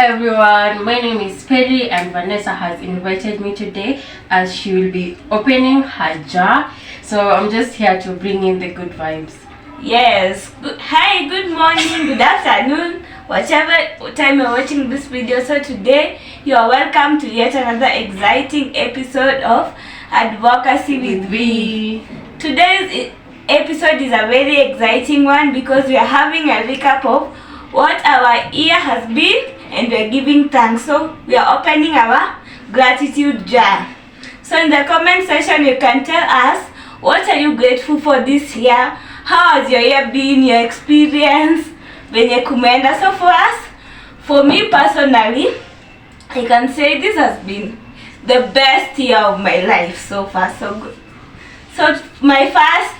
everyone, my name is Perry and Vanessa has invited me today as she will be opening her jar. So I'm just here to bring in the good vibes. Yes. Hi, good morning, good afternoon, whatever time you're watching this video. So today you are welcome to yet another exciting episode of Advocacy with V. Today's episode is a very exciting one because we are having a recap of what our year has been and we are giving thanks. So we are opening our gratitude jar. So in the comment section you can tell us what are you grateful for this year, how has your year been, your experience, venye kumeenda. So for us, for me personally, I can say this has been the best year of my life so far. So good. So my first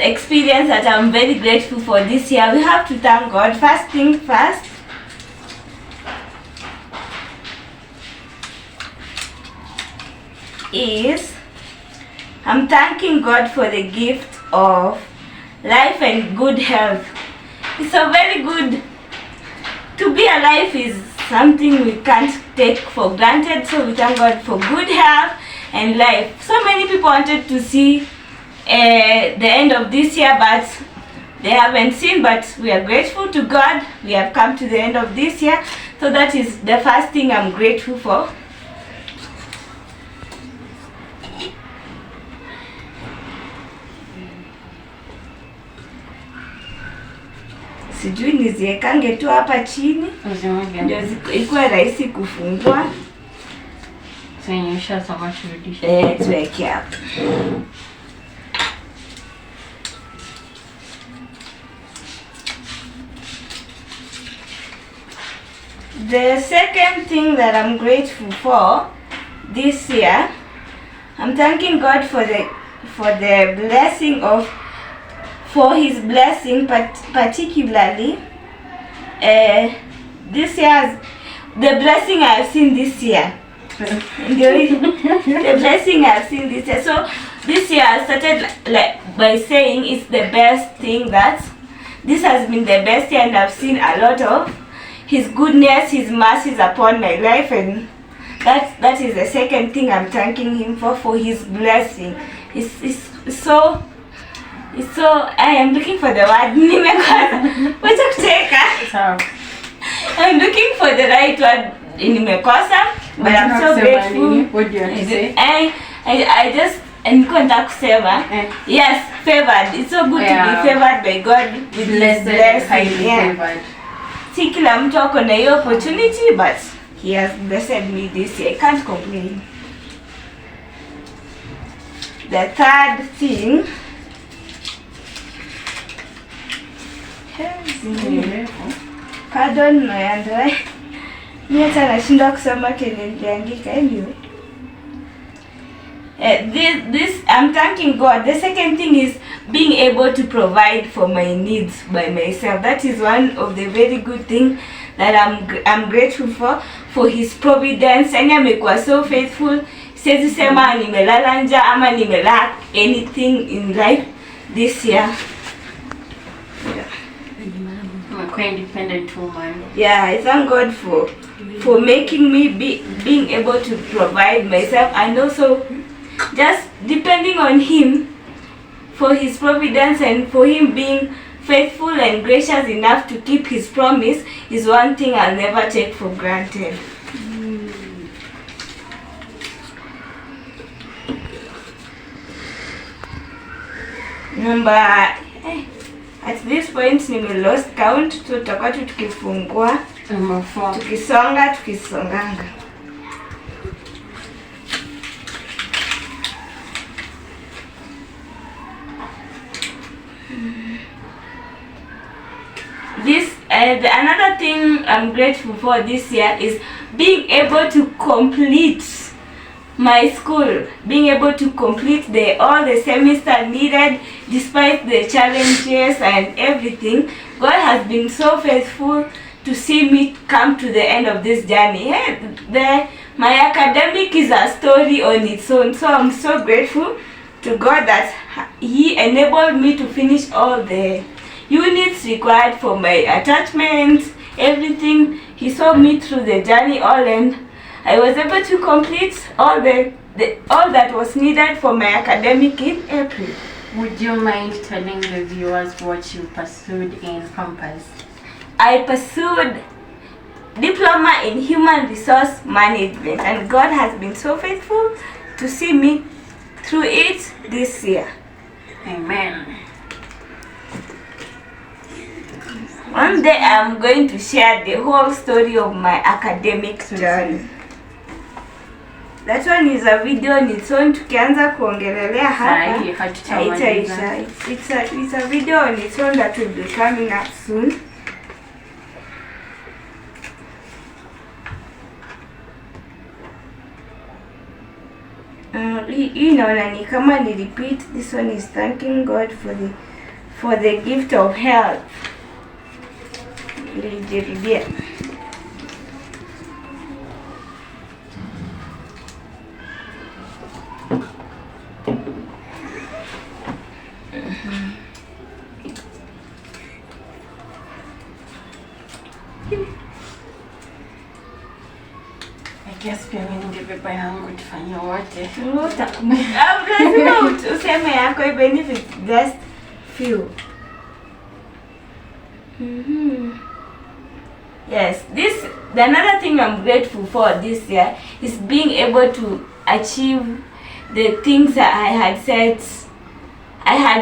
experience that I'm very grateful for this year, we have to thank God. First thing first, is I'm thanking God for the gift of life and good health. It's so very good. To be alive is something we can't take for granted, so we thank God for good health and life. So many people wanted to see the end of this year, but they haven't seen, but we are grateful to God. We have come to the end of this year, so that is the first thing I'm grateful for. Sijui niziekange tu hapa chini ndio ikuwe rahisi kufungua. Tuonyesha sama turudisha. Tuweke hapa. The second thing that I'm grateful for this year, I'm thanking God for the blessing of, for His blessing, particularly this year, the blessing I've seen this year. The blessing I've seen this year. So this year I started by saying it's the best thing, that this has been the best year and I've seen a lot of His goodness, His mercies upon my life, and that is the second thing I'm thanking Him for His blessing. It's so I am looking for the word. I'm looking for the right word. But I'm so grateful. What do you have to say? I just nataka kusema yes, favored. It's so good to be favored by God with His blessing. Yeah. Si kila mtu ako na hiyo opportunity, but He has blessed me this year. I can't complain. The third thing, pardon my handwriting. Mimi hata nashindwa kusoma kile niliandika anyway. This I'm thanking God. The second thing is being able to provide for my needs by myself. That is one of the very good things that I'm grateful for His providence. And amekuwa so faithful. Siwezi sema nimelala njaa ama nimelack anything in life this year. Independent woman. Yeah, I thank God for making me being able to provide myself, and also just depending on Him for His providence, and for Him being faithful and gracious enough to keep His promise is one thing I'll never take for granted. Number at this point nime lost count, so tutakuwa tu tukifungua tukisonganga. Another thing I'm grateful for this year is being able to complete my school, being able to complete all the semester needed despite the challenges and everything. God has been so faithful to see me come to the end of this journey. My academic is a story on its own, so I'm so grateful to God that He enabled me to finish all the units required for my attachments, everything. He saw me through the journey all, and I was able to complete all that was needed for my academic in April. Would you mind telling the viewers what you pursued in campus? I pursued diploma in human resource management, and God has been so faithful to see me through it this year. Amen. One day I'm going to share the whole story of my academic journey. That one is a video on its own. Tukianza kuongelelea hapa haitaisha. It's a video on its own that will be coming up soon. Hii naona ni kama ni repeat. This one is thanking God for the gift of health. Nilijirudia. I guess pia mimi ningebeba yangu tufanye wote. Lazima useme yako even if it's just few. Yes, the another thing I'm grateful for this year is being able to achieve the things that I had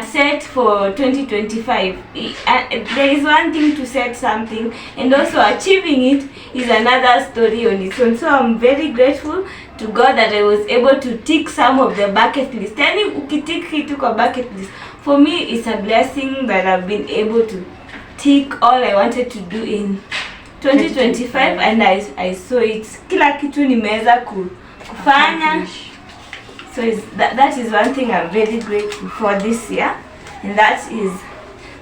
set for 2025. There is one thing to set something, and also achieving it is another story on its own. So I'm very grateful to God that I was able to tick some of the bucket list. Yani ukitick kitu kwa bucket list, for me it's a blessing that I've been able to tick all I wanted to do in 2025, and I saw it. Kila kitu nimeweza kufanya. So that is one thing I'm very grateful for this year, and that is,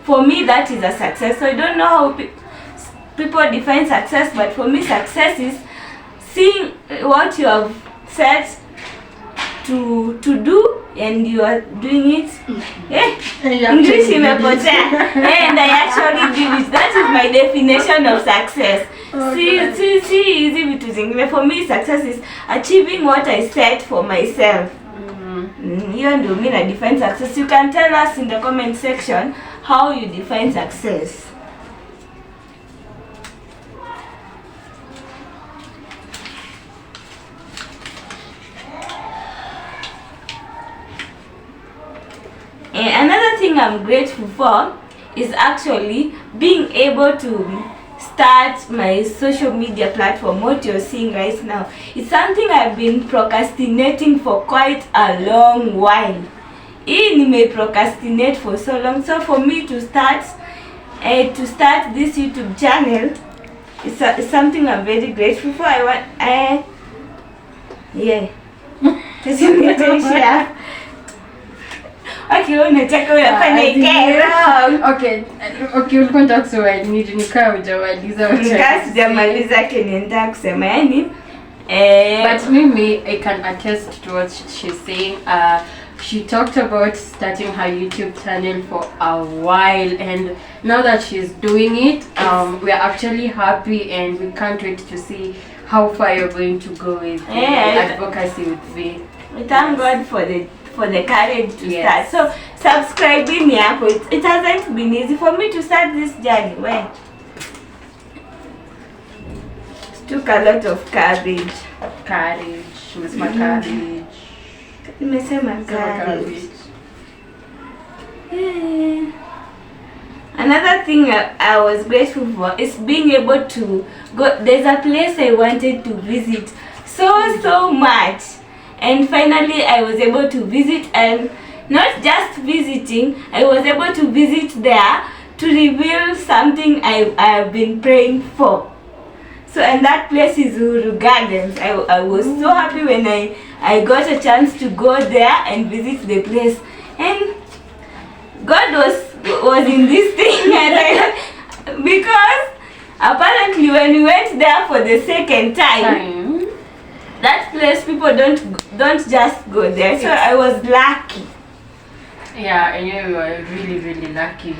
for me, that is a success. So I don't know how people define success, but for me success is seeing what you have set to do and you are doing it. English imepotea. And I actually do it. That is my definition of success. See easy vitu zingine. For me success is achieving what I set for myself. Hiyo ndio mimi na define success. You can tell us in the comment section how you define success. And another thing I'm grateful for is actually being able to start my social media platform. What you're seeing right now, it's something I've been procrastinating for quite a long while. Hii nime procrastinate for so long. So for me to start this YouTube channel is something I'm very grateful for. Okay, unataka uyafanye kero. Okay, ulikuwa unataka kusema nini? Nikaa hujamaliza sijamaliza kenye nataka kusema yani. But mimi, I can attest to what she's saying. She talked about starting her YouTube channel for a while, and now that she's doing it, we are actually happy, and we can't wait to see how far you're going to go with advocacy with V. We thank God for the courage to start. So subscribing yako, it hasn't been easy for me to start this journey. Well, it took a lot of courage. Nimesema courage. Nimesema courage. Another thing I was grateful for is being able to go. There's a place I wanted to visit so much. And finally I was able to visit, and not just visiting, I was able to visit there to reveal something I have been praying for. So, and that place is Uhuru Gardens. I was so happy when I got a chance to go there and visit the place. And God was in this thing because apparently when we went there for the second time, that place people don't just go there. So I was lucky. Yeah, and you were really lucky.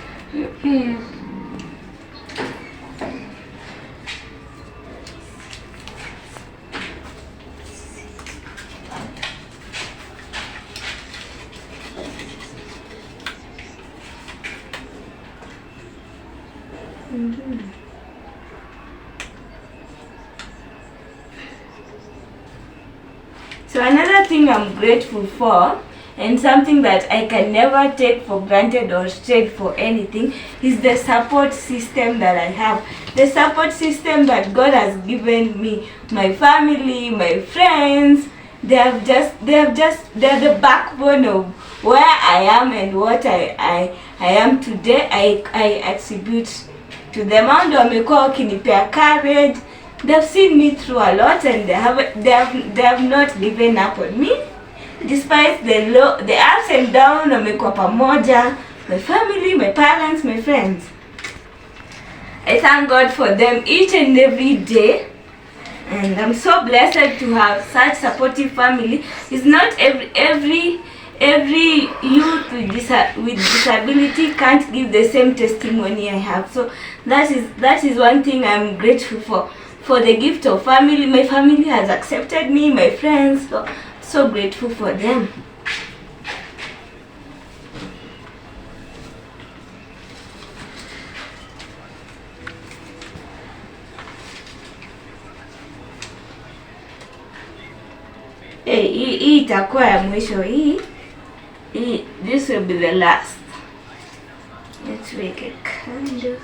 So another thing I'm grateful for, and something that I can never take for granted or trade for anything, is the support system that I have. The support system that God has given me, my family, my friends, they're the backbone of where I am and what I am today. I attribute to them. And wamekuwa wakinipea courage. They've seen me through a lot, and they have not given up on me despite the ups and downs. Wamekuwa pamoja, my family, my parents, my friends. I thank God for them each and every day, and I'm so blessed to have such supportive family. It's not every youth with disability can't give the same testimony I have. So that is one thing I'm grateful for the gift of family. My family has accepted me, my friends, so grateful for them. Hii itakuwa ya mwisho hii. This will be the last. Let's make a candle.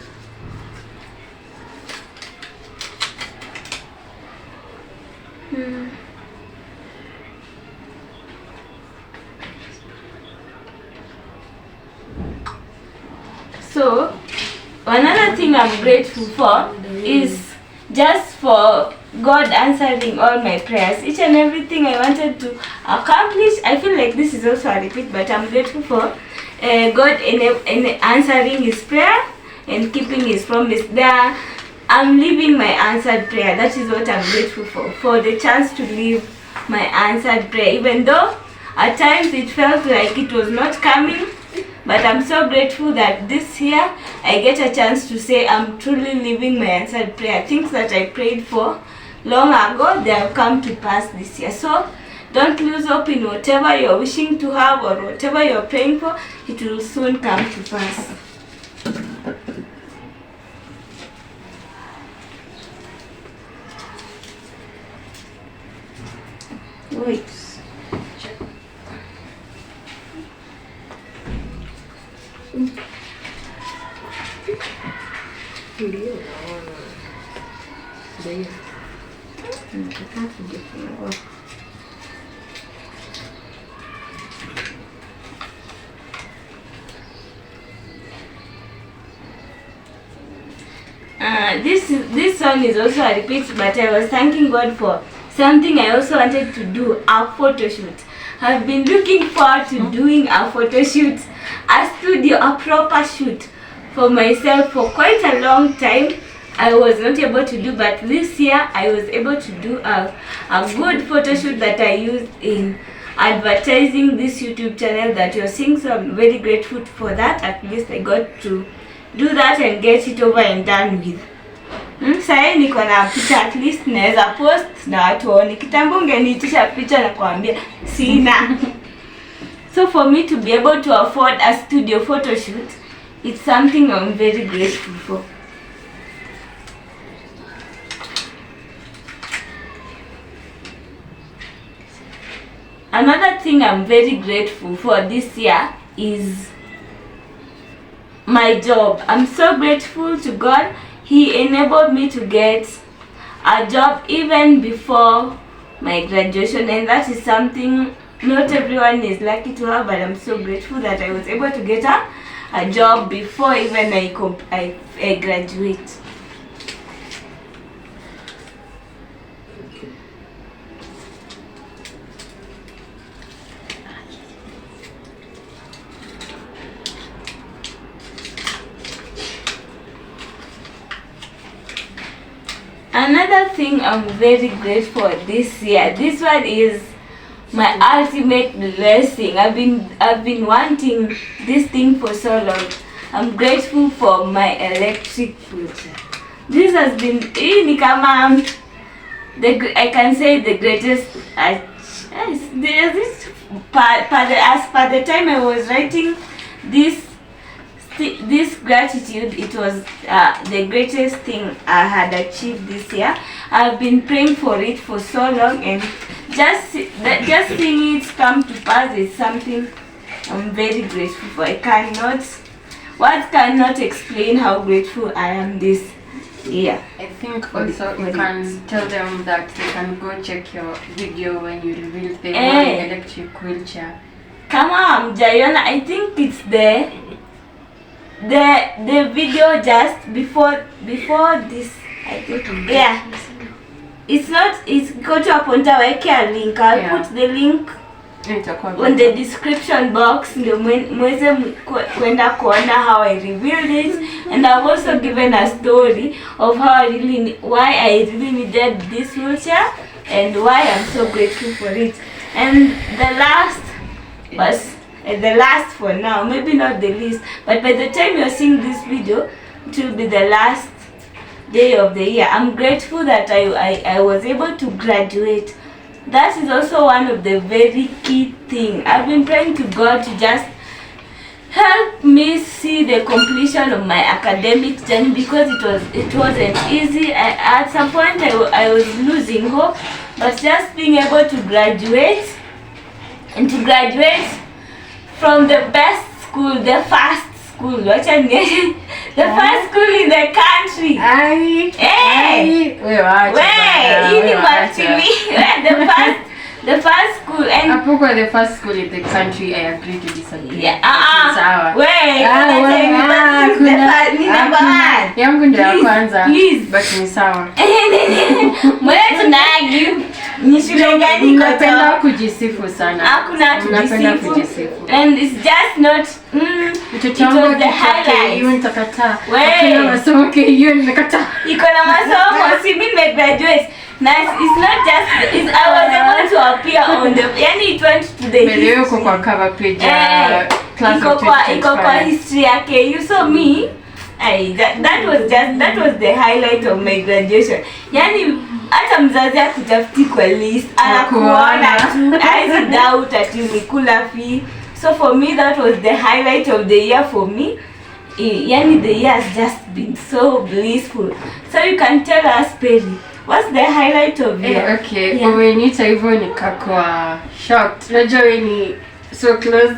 So another thing I'm grateful for is just for God answering all my prayers. Each and everything I wanted to accomplish, I feel like this is also a repeat, but I'm grateful for God in answering his prayer and keeping his promise. There, I'm living my answered prayer. That is what I'm grateful for the chance to live my answered prayer, even though at times it felt like it was not coming. But I'm so grateful that this year I get a chance to say I'm truly living my answered prayer. Things that I prayed for long ago, they have come to pass this year. So don't lose hope in whatever you're wishing to have or whatever you're praying for. It will soon come to pass. Wait. This song is also a repeat, but I was thanking God for something I also wanted to do, a photo shoot. I've been looking forward to doing a photo shoot, a studio, a proper shoot for myself for quite a long time. I was not able to do, but this year I was able to do a good photo shoot that I used in advertising this YouTube channel that you're seeing. So I'm very grateful for that. At least I got to do that and get it over and done with. Sasa niko na picha, at least naweza post na watu waone. Kitambo ungeniitisha picha na kuambia sina. So for me to be able to afford a studio photo shoot, it's something I'm very grateful for. Another thing I'm very grateful for this year is my job. I'm so grateful to God. He enabled me to get a job even before my graduation, and that is something not everyone is lucky to have, but I'm so grateful that I was able to get a job before even I graduate. Another thing I'm very grateful for this year, this one is my ultimate blessing. I've been wanting this thing for so long. I'm grateful for my electric scooter. This has been I can say the greatest. As per the time I was writing this this gratitude, it was the greatest thing I had achieved this year. I've been praying for it for so long, and just seeing it come to pass is something I'm very grateful for. Words cannot explain how grateful I am this year. I think also you can tell them that they can go check your video when you reveal the electric wheelchair. Come on, Jayona, I think it's the video just before this. I think it's go to hapo nitawekea link. I'll put the link on the description box ndio mweze kwenda kuona how I revealed it, and I've also given a story of how why I really needed this wheelchair and why I'm so grateful for it. And the last for now, maybe not the least, but by the time you're seeing this video, it will be the last day of the year. I'm grateful that I was able to graduate. That is also one of the very key things. I've been praying to God to just help me see the completion of my academic journey, because it wasn't easy. At some point I was losing hope, but just being able to graduate, and to graduate from the best school, the first school, the first school in the country. The first school, and Apokuwa the first school in the country, I agree to disagree. Yangu ndio ya kwanza, but ni sawa. Ni shule gani napenda kujisifu sana. Hakuna kujisifu. And it's just not mtoto wangu the highlight. Hiyo nitakataa. Hakuna masomo hiyo nimekataa. Iko na masomo, si mimi nimegraduate. It's not just I was able to appear on the it went to the video kwa cover page class of 2025. Iko kwa history yake. You saw me. That was the highlight of my graduation. Hata mzazi akutafuti kwa list, anakuona tu, I doubt ati ulikula fee. So for me, that was the highlight of the year for me. The year has just been so blissful. So you can tell us, Perry, what's the highlight of your okay, umeniita hivyo nikakua shocked. Unajua ni so close.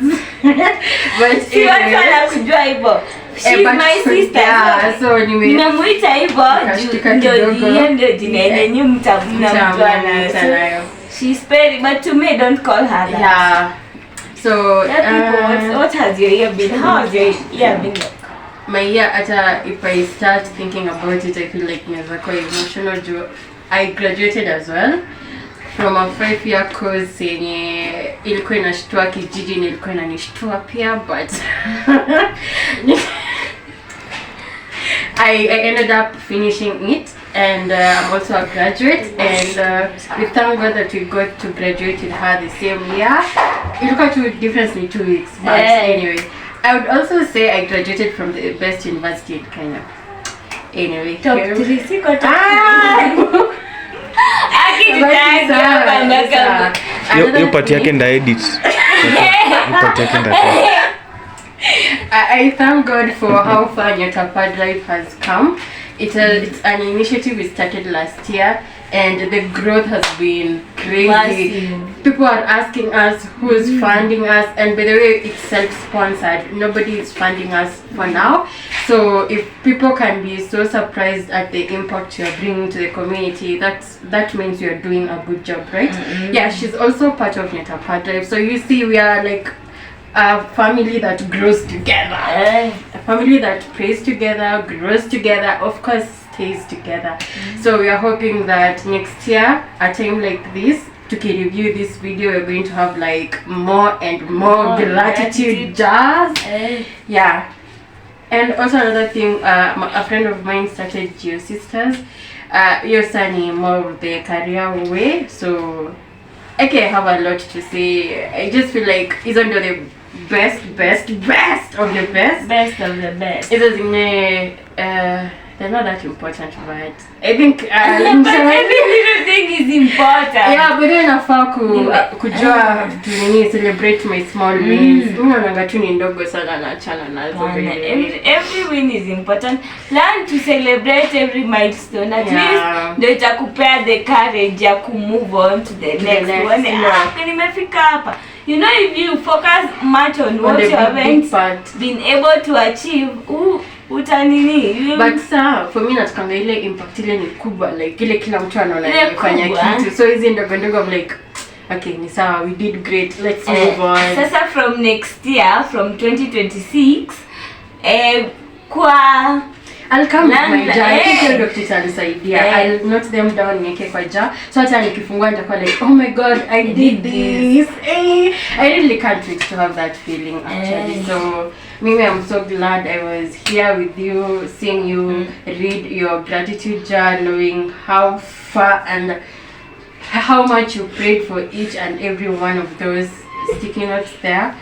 But si watu wanakujua hivyo. She's my sister. So nimemuita hivyo ndio jina yenye mtamjua nayo. She's Perry, but to me don't call her that. Yeah. So what has your year been? How has your year been? My year, if I start thinking about it, I feel like naweza kuwa emotional. I graduated as well from a 5-year course yenye ilikuwa inashtua kijiji, ilikuwa inanishtua pia, but I ended up finishing it, and I'm also a graduate, and we thank God that we got to graduate with her the same year. Ilikuwa tu difference in 2 weeks, but anyway, I would also say I graduated from the best university in Kenya. Anyway, top 3 siko top 3. Hiyo part yake nda edit. I thank God for how far Nyota Pad Life has come. It's an initiative we started last year, and the growth has been crazy. People are asking us who's funding us, and by the way, it's self-sponsored. Nobody is funding us for now. So if people can be so surprised at the impact you're bringing to the community, that means you're doing a good job, right? Yeah, she's also part of Nyota Pad Life. So you see, we are like a family that grows together. A family that prays together, grows together, of course stays together. So we are hoping that next year, a time like this, to review this video, we're going to have like more and more gratitude jazz. Yeah. And also another thing, a friend of mine started Geo Sisters. Yosani more of the career way. So I have a lot to say. I just feel like it's under the best of the best. Best of the best. Hizo zingine they're not that important, but I think but every little thing is important. Yeah, but then nafaa kujua to nini celebrate my small wins. Mimi naona tu ni ndogo sana na achana nazo. Every win is important. Learn to celebrate every milestone. At least ndio itakupea the courage ya move on to the next one. Nimefika hapa. You know, if you focus much on what you haven't been able to achieve, utanini. But for me natukanga ile impact ile ni kubwa, like ile kila mtu anaona amefanya kitu. So hizi ndogo I'm like, okay, ni sawa, we did great, let's move on. Sasa from next year, from 2026, kwa I'll come with my jar. I think your doctor itanisaidia. I'll note them down niweke kwa jar. So hata nikifungua nitakuwa like, oh my god, I did this. I really can't wait to have that feeling actually. So Mimi, I'm so glad I was here with you, seeing you read your gratitude jar, knowing how far and how much you prayed for each and every one of those sticky notes there.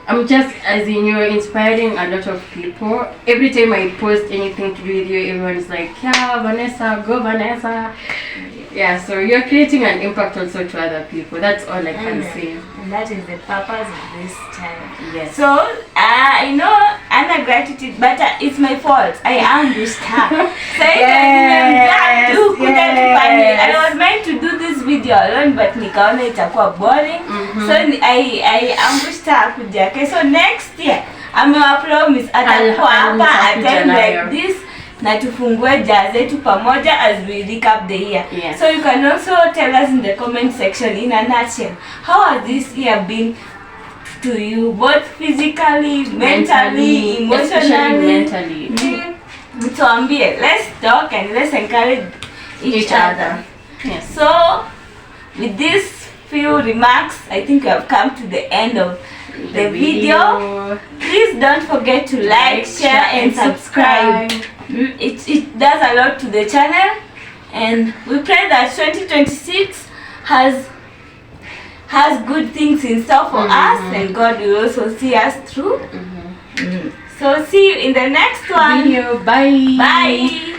I'm just, as in, you're inspiring a lot of people. Every time I post anything to do with you, everyone's like, yeah, Vanessa, go Vanessa. Yeah, so you're creating an impact also to other people. That's all I can say. And that is the purpose of this channel. Yes. So, I know under gratitude, but it's my fault. I ambushed her. So I was meant to do this video alone, but nikaona itakuwa boring. So I ambushed her kuja. Okay, so next year, I'm gonna promise atakuwa hapa attend like this. Na tufungue jar zetu pamoja as we recap the year. Yes. So you can also tell us in the comment section in a nutshell, how has this year been to you, both physically, mentally, emotionally? Tuambie, let's talk and let's encourage each other. Yes. So with these few remarks, I think we have come to the end of the video. Please don't forget to like, share and subscribe. It does a lot to the channel, and we pray that 2026 has good things in store for us, and God will also see us through. So see you in the next one. Video. Bye. Bye.